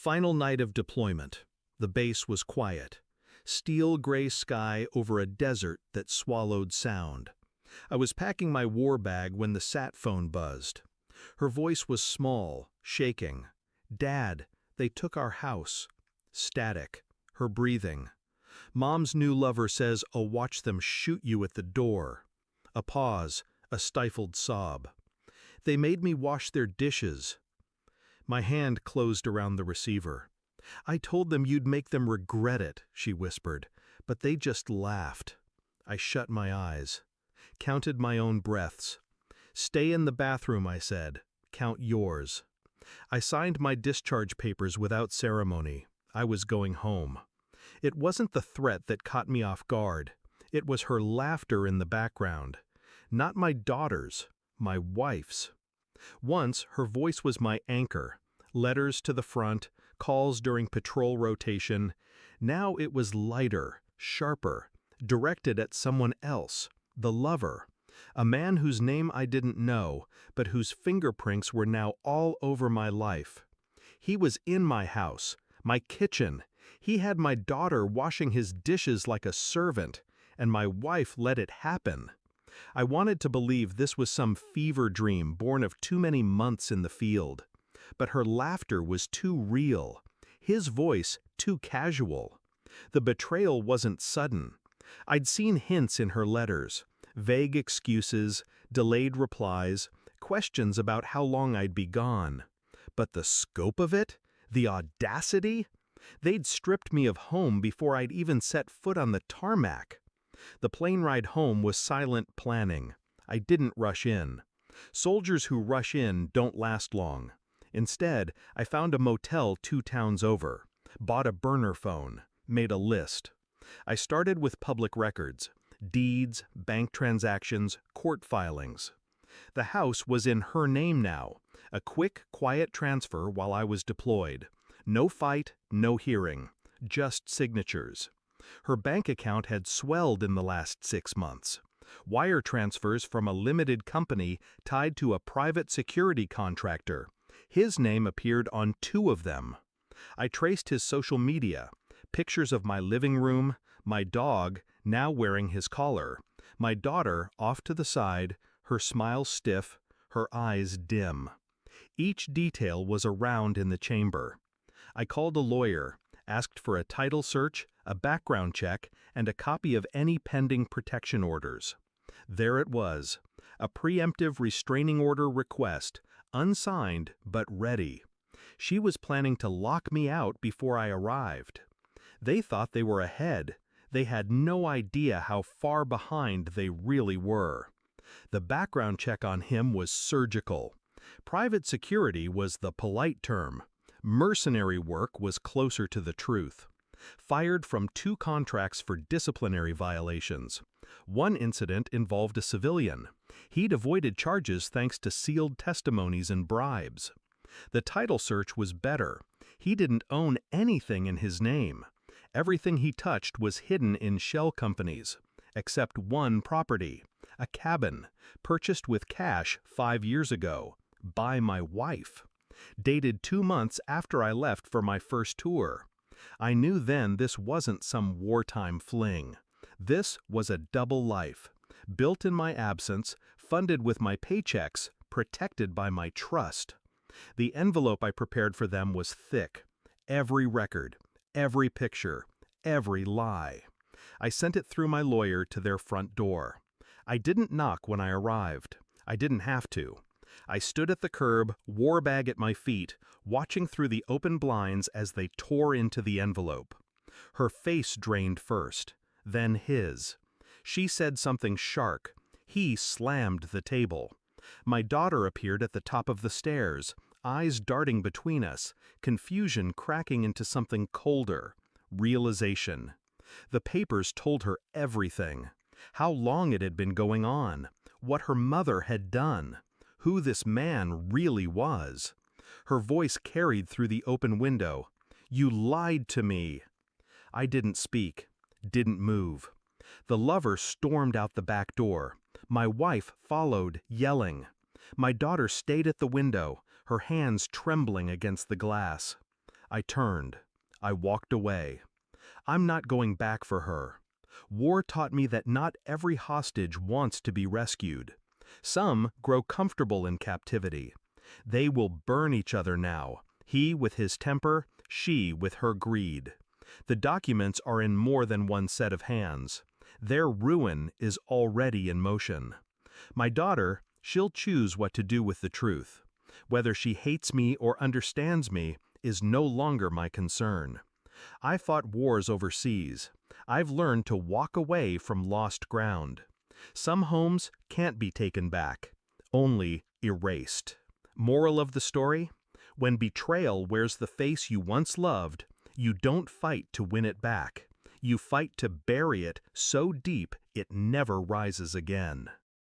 Final night of deployment. The base was quiet. Steel gray sky over a desert that swallowed sound. I was packing my war bag when the sat phone buzzed. Her voice was small, shaking. "Dad, they took our house." Static. Her breathing. "Mom's new lover says I'll watch them shoot you at the door." A pause, a stifled sob. "They made me wash their dishes." My hand closed around the receiver. "I told them you'd make them regret it," she whispered, but they just laughed. I shut my eyes. Counted my own breaths. "Stay in the bathroom," I said. "Count yours." I signed my discharge papers without ceremony. I was going home. It wasn't the threat that caught me off guard. It was her laughter in the background. Not my daughter's, my wife's. Once, her voice was my anchor. Letters to the front, calls during patrol rotation. Now it was lighter, sharper, directed at someone else, the lover. A man whose name I didn't know, but whose fingerprints were now all over my life. He was in my house, my kitchen. He had my daughter washing his dishes like a servant, and my wife let it happen. I wanted to believe this was some fever dream born of too many months in the field. But her laughter was too real, his voice too casual. The betrayal wasn't sudden. I'd seen hints in her letters, vague excuses, delayed replies, questions about how long I'd be gone. But the scope of it? The audacity? They'd stripped me of home before I'd even set foot on the tarmac. The plane ride home was silent planning. I didn't rush in. Soldiers who rush in don't last long. Instead, I found a motel 2 towns over, bought a burner phone, made a list. I started with public records, deeds, bank transactions, court filings. The house was in her name now, a quick, quiet transfer while I was deployed. No fight, no hearing, just signatures. Her bank account had swelled in the last 6 months. Wire transfers from a limited company tied to a private security contractor. His name appeared on 2 of them. I traced his social media, pictures of my living room, my dog, now wearing his collar, my daughter off to the side, her smile stiff, her eyes dim. Each detail was around in the chamber. I called a lawyer, asked for a title search, a background check, and a copy of any pending protection orders. There it was, a preemptive restraining order request, unsigned but ready. She was planning to lock me out before I arrived. They thought they were ahead. They had no idea how far behind they really were. The background check on him was surgical. Private security was the polite term. Mercenary work was closer to the truth. Fired from 2 contracts for disciplinary violations. One incident involved a civilian. He'd avoided charges thanks to sealed testimonies and bribes. The title search was better. He didn't own anything in his name. Everything he touched was hidden in shell companies, except one property, a cabin, purchased with cash 5 years ago, by my wife. Dated 2 months after I left for my first tour. I knew then this wasn't some wartime fling. This was a double life, built in my absence, funded with my paychecks, protected by my trust. The envelope I prepared for them was thick. Every record, every picture, every lie. I sent it through my lawyer to their front door. I didn't knock when I arrived. I didn't have to. I stood at the curb, war bag at my feet, watching through the open blinds as they tore into the envelope. Her face drained first, then his. She said something sharp. He slammed the table. My daughter appeared at the top of the stairs, eyes darting between us, confusion cracking into something colder. Realization. The papers told her everything. How long it had been going on. What her mother had done. Who this man really was. Her voice carried through the open window. "You lied to me." I didn't speak, didn't move. The lover stormed out the back door. My wife followed, yelling. My daughter stayed at the window, her hands trembling against the glass. I turned. I walked away. I'm not going back for her. War taught me that not every hostage wants to be rescued. Some grow comfortable in captivity. They will burn each other now, he with his temper, she with her greed. The documents are in more than one set of hands. Their ruin is already in motion. My daughter, she'll choose what to do with the truth. Whether she hates me or understands me is no longer my concern. I fought wars overseas. I've learned to walk away from lost ground. Some homes can't be taken back, only erased. Moral of the story? When betrayal wears the face you once loved, you don't fight to win it back. You fight to bury it so deep it never rises again.